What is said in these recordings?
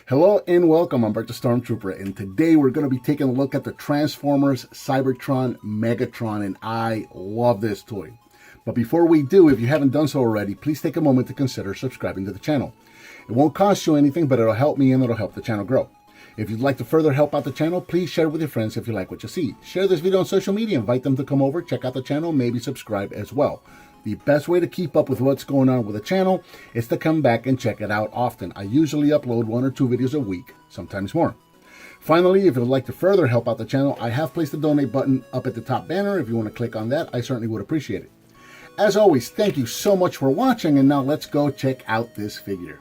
Hello and welcome, I'm Bert the Stormtrooper, and today we're going to be taking a look at the Transformers Cybertron Megatron, and I love this toy. But before we do, if you haven't done so already, please take a moment to consider subscribing to the channel. It won't cost you anything, but it'll help me and it'll help the channel grow. If you'd like to further help out the channel, please share it with your friends if you like what you see. Share this video on social media, invite them to come over, check out the channel, maybe subscribe as well. The best way to keep up with what's going on with the channel is to come back and check it out often. I usually upload 1 or 2 videos a week, sometimes more. Finally, if you'd like to further help out the channel, I have placed the donate button up at the top banner. If you want to click on that, I certainly would appreciate it. As always, thank you so much for watching, and now let's go check out this figure.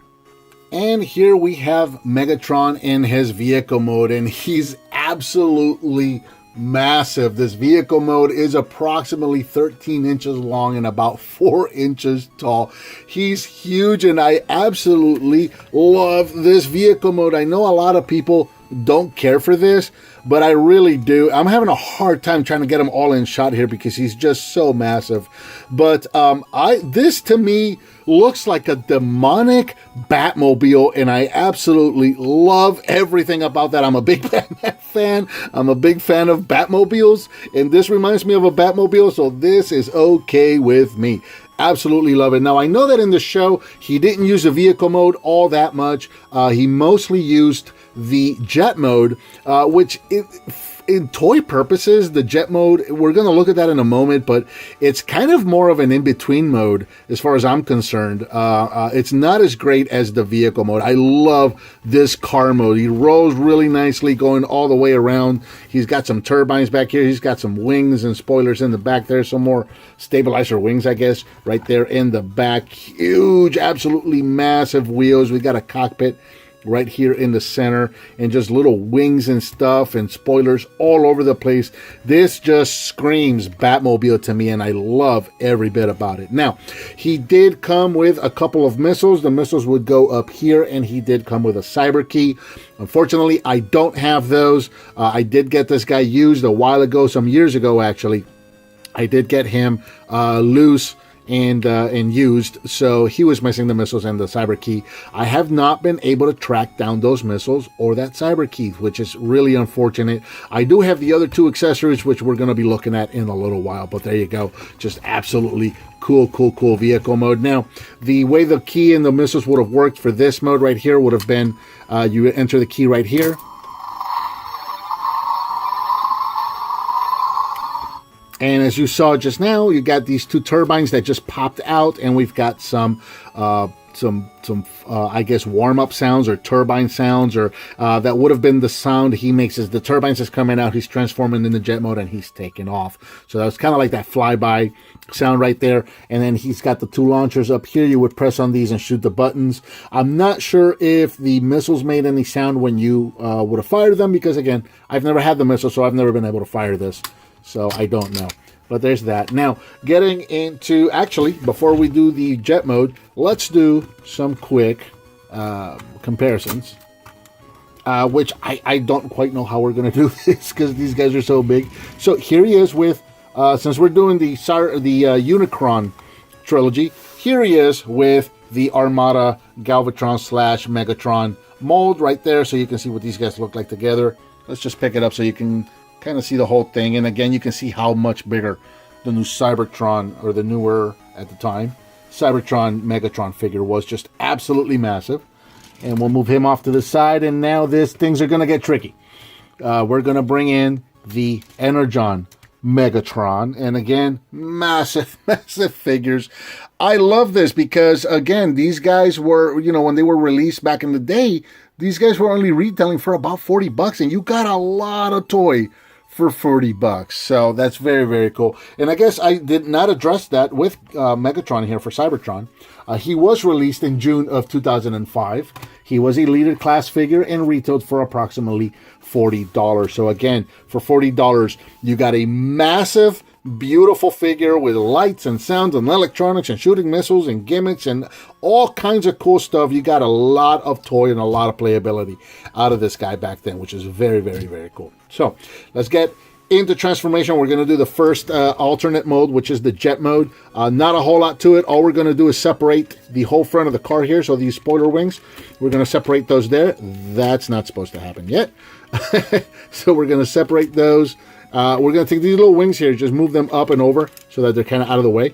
And here we have Megatron in his vehicle mode, and he's absolutely massive. This vehicle mode is approximately 13 inches long and about 4 inches tall. He's huge, and I absolutely love this vehicle mode. I know a lot of people don't care for this, but I really do. I'm having a hard time trying to get him all in shot here because he's just so massive. But this to me looks like a demonic Batmobile, and I absolutely love everything about that. I'm a big Batman fan. I'm a big fan of Batmobiles, and this reminds me of a Batmobile, so this is okay with me. Absolutely love it. Now, I know that in the show, he didn't use the vehicle mode all that much. He mostly used the jet mode, which in toy purposes, the jet mode, we're going to look at that in a moment, but it's kind of more of an in-between mode as far as I'm concerned. It's not as great as the vehicle mode. I love this car mode. He rolls really nicely going all the way around. He's got some turbines back here. He's got some wings and spoilers in the back there. Some more stabilizer wings, I guess, right there in the back. Huge, absolutely massive wheels. We got a cockpit right here in the center, and just little wings and stuff and spoilers all over the place. This just screams Batmobile to me, and I love every bit about it. Now, he did come with a couple of missiles. The missiles would go up here, and he did come with a cyber key. Unfortunately, I don't have those. I did get this guy used a while ago, some years ago actually. I did get him loose and used, so he was missing the missiles and the cyber key. I have not been able to track down those missiles or that cyber key, which is really unfortunate. I do have the other 2 accessories, which we're going to be looking at in a little while, but there you go. Just absolutely cool vehicle mode. Now, the way the key and the missiles would have worked for this mode right here would have been you enter the key right here. And as you saw just now, you got these 2 turbines that just popped out, and we've got some I guess warm-up sounds or turbine sounds, or that would have been the sound he makes as the turbines is coming out. He's transforming into jet mode and he's taking off. So that was kind of like that flyby sound right there. And then he's got the 2 launchers up here. You would press on these and shoot the buttons. I'm not sure if the missiles made any sound when you would have fired them, because again, I've never had the missile, so I've never been able to fire this. So I don't know. But there's that. Now, getting into, actually, before we do the jet mode, let's do some quick comparisons. Which I don't quite know how we're going to do this, because these guys are so big. So here he is with, since we're doing the Unicron trilogy, here he is with the Armada Galvatron / Megatron mold right there. So you can see what these guys look like together. Let's just pick it up so you can kind of see the whole thing, and again you can see how much bigger the new Cybertron, or the newer at the time Cybertron Megatron figure was. Just absolutely massive. And we'll move him off to the side, and now things are going to get tricky. We're going to bring in the Energon Megatron, and again, massive figures. I love this because, again, these guys were, when they were released back in the day, these guys were only retailing for about 40 bucks, and you got a lot of toy for 40 bucks. So that's very, very cool. And I guess I did not address that with Megatron here for Cybertron. He was released in June of 2005. He was a leader class figure and retailed for approximately $40. So again, for $40, you got a massive, beautiful figure with lights and sounds and electronics and shooting missiles and gimmicks and all kinds of cool stuff. You got a lot of toy and a lot of playability out of this guy back then, which is very, very, very cool. So let's get into transformation, we're going to do the first alternate mode, which is the jet mode. Not a whole lot to it. All we're going to do is separate the whole front of the car here. So these spoiler wings, we're going to separate those there. That's not supposed to happen yet. So we're going to separate those. We're going to take these little wings here, just move them up and over so that they're kind of out of the way.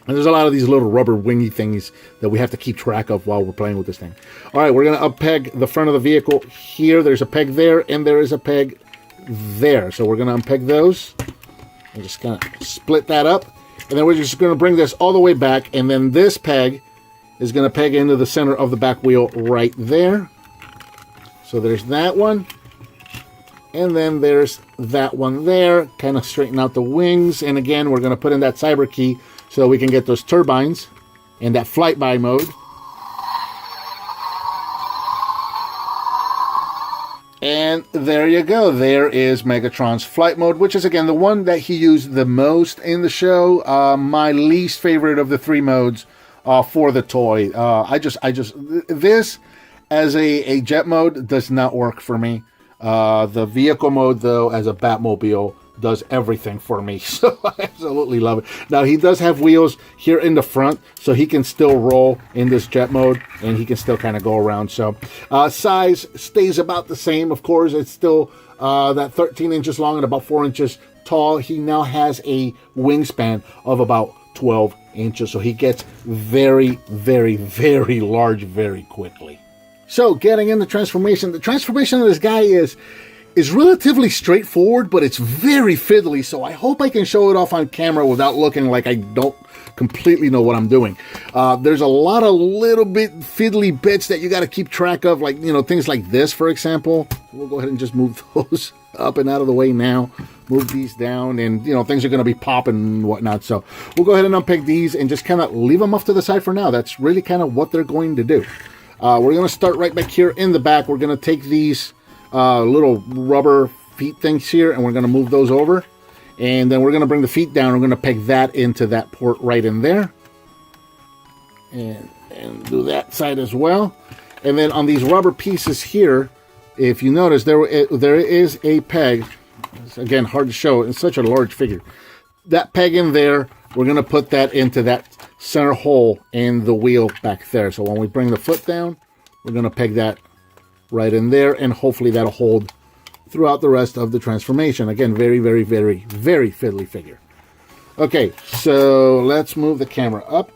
And there's a lot of these little rubber wingy things that we have to keep track of while we're playing with this thing. All right, we're going to up-peg the front of the vehicle here. There's a peg there, and there is a peg there. So we're going to unpeg those and just kind of split that up. And then we're just going to bring this all the way back. And then this peg is going to peg into the center of the back wheel right there. So there's that one. And then there's that one there. Kind of straighten out the wings. And again, we're going to put in that cyber key so we can get those turbines in that flyby mode. And there you go. There is Megatron's flight mode, which is, again, the one that he used the most in the show. My least favorite of the three modes for the toy. This as a jet mode does not work for me. The vehicle mode, though, as a Batmobile, does everything for me. So I absolutely love it. Now, he does have wheels here in the front, so he can still roll in this jet mode, and he can still kind of go around. So size stays about the same. Of course, it's still that 13 inches long and about 4 inches tall. He now has a wingspan of about 12 inches, so he gets very, very, very large very quickly. So getting into transformation, the transformation of this guy is relatively straightforward, but it's very fiddly, so I hope I can show it off on camera without looking like I don't completely know what I'm doing. There's a lot of little bit fiddly bits that you got to keep track of, like, you know, things like this, for example. We'll go ahead and just move those up and out of the way now. Move these down, and, you know, things are going to be popping and whatnot. So we'll go ahead and unpeg these and just kind of leave them off to the side for now. That's really kind of what they're going to do. We're going to start right back here in the back. We're going to take these little rubber feet things here, and we're going to move those over, and then we're going to bring the feet down. We're going to peg that into that port right in there, and do that side as well. And then on these rubber pieces here, if you notice, there is a peg. It's, again, hard to show. It's such a large figure. That peg in there, we're going to put that into that center hole in the wheel back there. So when we bring the foot down, we're going to peg that right in there, and hopefully that'll hold throughout the rest of the transformation. Again, very, very, very, very fiddly figure. Okay, so let's move the camera up.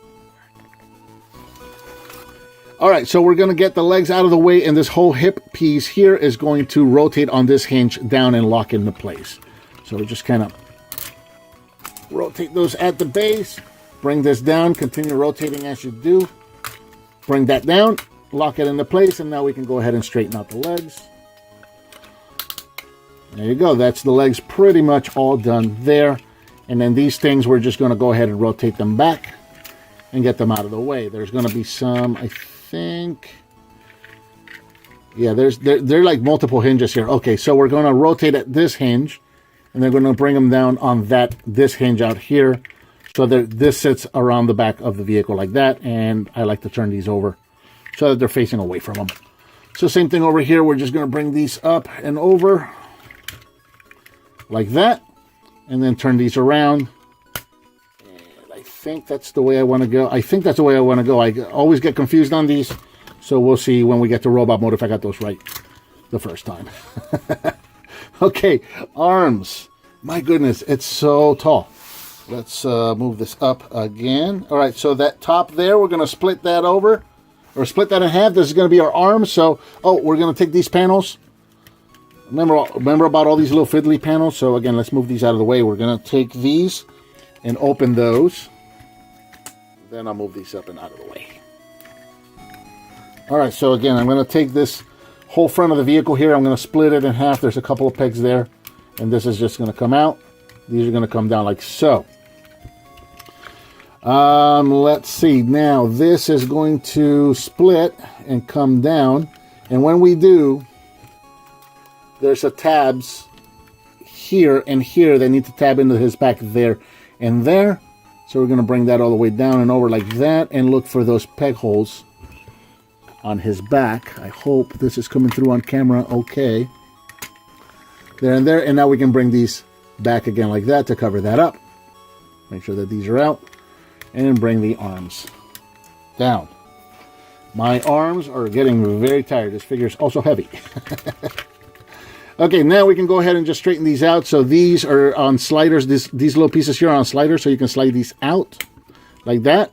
All right, so we're going to get the legs out of the way, and this whole hip piece here is going to rotate on this hinge down and lock into place. So we just kind of rotate those at the base, bring this down, continue rotating as you do, bring that down, lock it into place, and now we can go ahead and straighten out the legs. There you go. That's the legs pretty much all done there. And then these things, we're just going to go ahead and rotate them back and get them out of the way. There's going to be some, I think, yeah, they're like multiple hinges here. Okay, so we're going to rotate at this hinge, and they're going to bring them down on this hinge out here, so that this sits around the back of the vehicle like that. And I like to turn these over so that they're facing away from them. So same thing over here. We're just going to bring these up and over like that, and then turn these around. And I think that's the way I want to go. I always get confused on these, so we'll see when we get to robot mode if I got those right the first time. Okay, arms. My goodness, it's so tall. Let's move this up again. All right, so that top there, we're going to split that over, or split that in half. This is going to be our arms. So, we're going to take these panels. Remember about all these little fiddly panels? So again, let's move these out of the way. We're going to take these and open those. Then I'll move these up and out of the way. All right, so again, I'm going to take this whole front of the vehicle here. I'm going to split it in half. There's a couple of pegs there, and this is just going to come out. These are going to come down like so. Let's see. Now, this is going to split and come down. And when we do, there's a tabs here and here. They need to tab into his back there and there. So we're going to bring that all the way down and over like that and look for those peg holes on his back. I hope this is coming through on camera okay. There and there. And now we can bring these back again like that to cover that up. Make sure that these are out. And bring the arms down. My arms are getting very tired. This figure is also heavy. Okay, now we can go ahead and just straighten these out. So these are on sliders. These little pieces here are on sliders, so you can slide these out like that.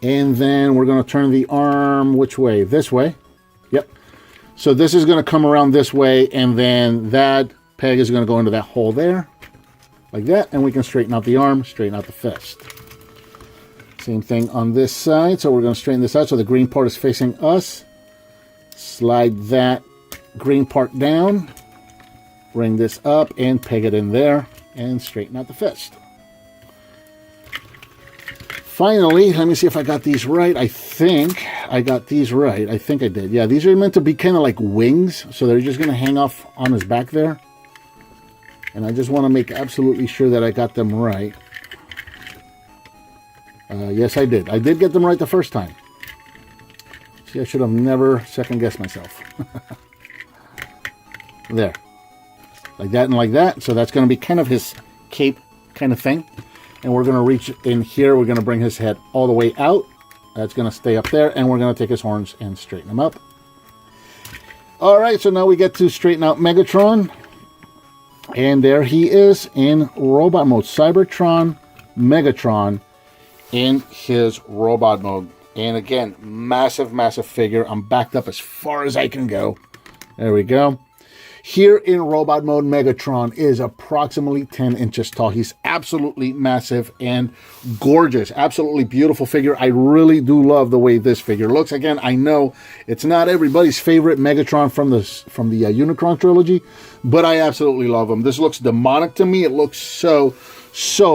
And then we're going to turn the arm which way? This way. Yep. So this is going to come around this way, and then that peg is going to go into that hole there. Like that, and we can straighten out the arm, straighten out the fist. Same thing on this side, so we're going to straighten this out so the green part is facing us. Slide that green part down, bring this up and peg it in there, and straighten out the fist. Finally, let me see if I got these right. I think I got these right. I think I did. Yeah, these are meant to be kind of like wings, so they're just going to hang off on his back there. And I just want to make absolutely sure that I got them right. Yes, I did. I did get them right the first time. See, I should have never second-guessed myself. There. Like that and like that. So that's going to be kind of his cape kind of thing. And we're going to reach in here. We're going to bring his head all the way out. That's going to stay up there. And we're going to take his horns and straighten them up. All right, so now we get to straighten out Megatron. And there he is in robot mode. Cybertron, Megatron in his robot mode. And again, massive, massive figure. I'm backed up as far as I can go. There we go. Here in robot mode, Megatron is approximately 10 inches tall. He's absolutely massive and gorgeous. Absolutely beautiful figure. I really do love the way this figure looks. Again, I know it's not everybody's favorite Megatron from the Unicron trilogy, but I absolutely love him. This looks demonic to me. It looks so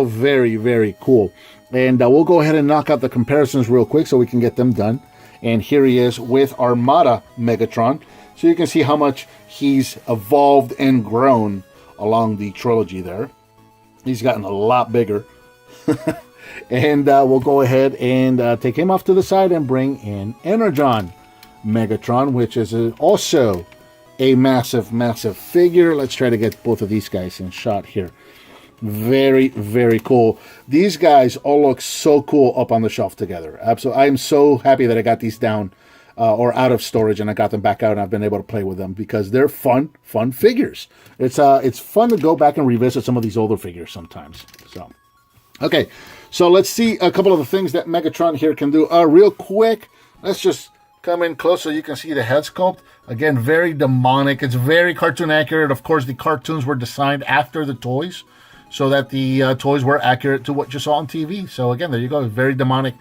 very, very cool. And we'll go ahead and knock out the comparisons real quick so we can get them done. And here he is with Armada Megatron. So you can see how much he's evolved and grown along the trilogy there. He's gotten a lot bigger. And we'll go ahead and take him off to the side and bring in Energon Megatron, which is also a massive, massive figure. Let's try to get both of these guys in shot here. Very, very cool. These guys all look so cool up on the shelf together. Absolutely. I'm so happy that I got these down or out of storage and I got them back out and I've been able to play with them because they're fun figures. It's fun to go back and revisit some of these older figures sometimes. So, okay. So let's see a couple of the things that Megatron here can do. Real quick, let's just come in close so you can see the head sculpt. Again, very demonic. It's very cartoon accurate. Of course, the cartoons were designed after the toys, so that the toys were accurate to what you saw on TV. So again, there you go. Very demonic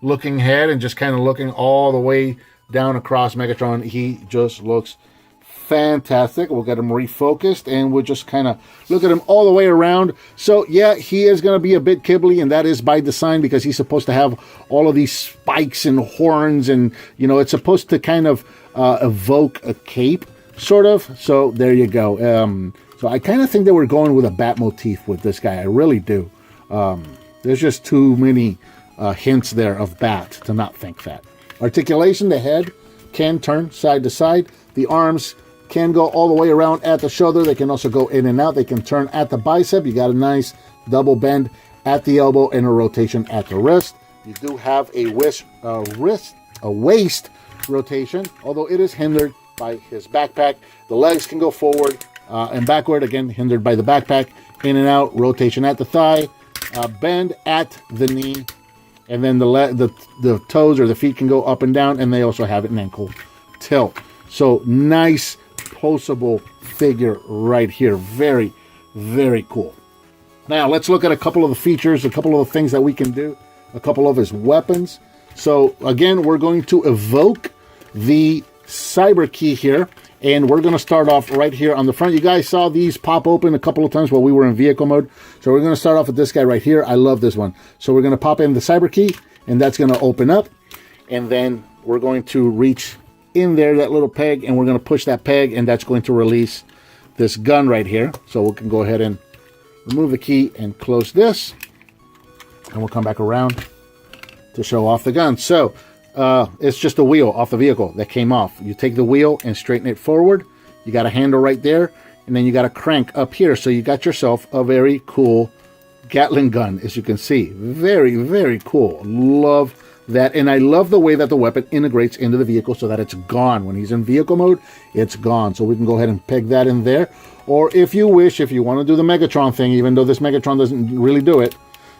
looking head and just kind of looking all the way down across Megatron. He just looks fantastic. We'll get him refocused and we'll just kind of look at him all the way around. So yeah, he is going to be a bit kibbly, and that is by design because he's supposed to have all of these spikes and horns, and you know, it's supposed to kind of evoke a cape, sort of. So there you go. So I kind of think that we're going with a bat motif with this guy. I really do. There's just too many hints there of bat to not think that. Articulation, the head can turn side to side. The arms can go all the way around at the shoulder. They can also go in and out. They can turn at the bicep. You got a nice double bend at the elbow and a rotation at the wrist. You do have a waist rotation, although it is hindered by his backpack. The legs can go forward and backward, again hindered by the backpack. In and out, rotation at the thigh, bend at the knee, and then the toes or the feet can go up and down, and they also have an ankle tilt. So nice posable figure right here. Very, very cool. Now let's look at a couple of the features, a couple of the things that we can do, a couple of his weapons. So again, we're going to evoke the cyber key here. And we're going to start off right here on the front. You guys saw these pop open a couple of times while we were in vehicle mode. So we're going to start off with this guy right here. I love this one. So we're going to pop in the cyber key, and that's going to open up. And then we're going to reach in there, that little peg, and we're going to push that peg, and that's going to release this gun right here. So we can go ahead and remove the key and close this. And we'll come back around to show off the gun. So it's just a wheel off the vehicle that came off. You take the wheel and straighten it forward. You got a handle right there, and then you got a crank up here. So you got yourself a very cool Gatling gun, as you can see. Very, very cool. Love that. And I love the way that the weapon integrates into the vehicle so that it's gone. When he's in vehicle mode, it's gone. So we can go ahead and peg that in there. Or if you wish, if you want to do the Megatron thing, even though this Megatron doesn't really do it,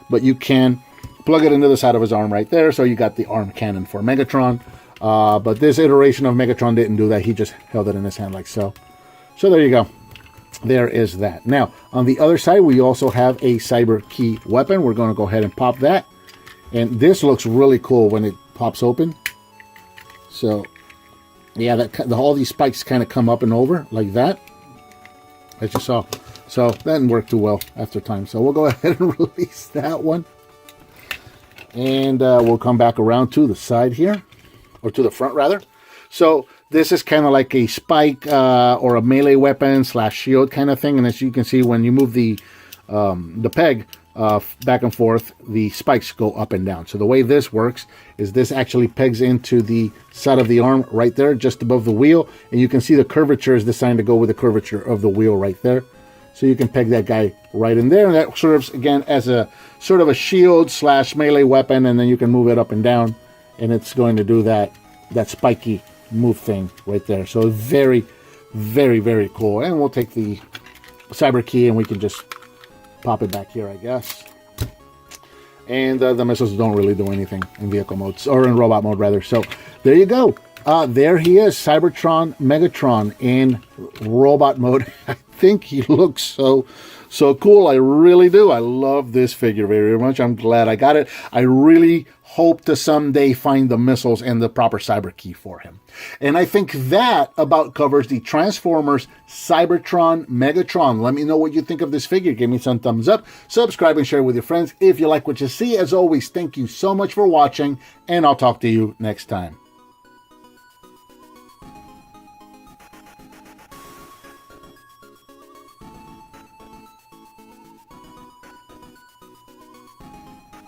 but you can plug it into the side of his arm right there. So you got the arm cannon for Megatron. But this iteration of Megatron didn't do that. He just held it in his hand like so. So there you go. There is that. Now, on the other side, we also have a Cyber Key weapon. We're going to go ahead and pop that. And this looks really cool when it pops open. So, yeah, all these spikes kind of come up and over like that, as you saw. So, that didn't work too well after time. So, we'll go ahead and release that one. And we'll come back around to the side here. Or to the front, rather. So, this is kind of like a spike or a melee weapon / shield kind of thing. And as you can see, when you move the peg back and forth, the spikes go up and down. So the way this works is this actually pegs into the side of the arm right there, just above the wheel. And you can see the curvature is designed to go with the curvature of the wheel right there. So you can peg that guy right in there. And that serves, again, as a sort of a shield / melee weapon. And then you can move it up and down. And it's going to do that spiky move thing right there. So very, very, very cool. And we'll take the Cyber Key and we can just pop it back here, I guess. And the missiles don't really do anything in vehicle modes, or in robot mode rather. So there you go. There he is, Cybertron Megatron in robot mode. I think he looks so cool. I really do. I love this figure very much. I'm glad I got it. I really hope to someday find the missiles and the proper Cyber Key for him. And I think that about covers the Transformers Cybertron Megatron. Let me know what you think of this figure. Give me some thumbs up. Subscribe and share with your friends if you like what you see. As always, thank you so much for watching, and I'll talk to you next time.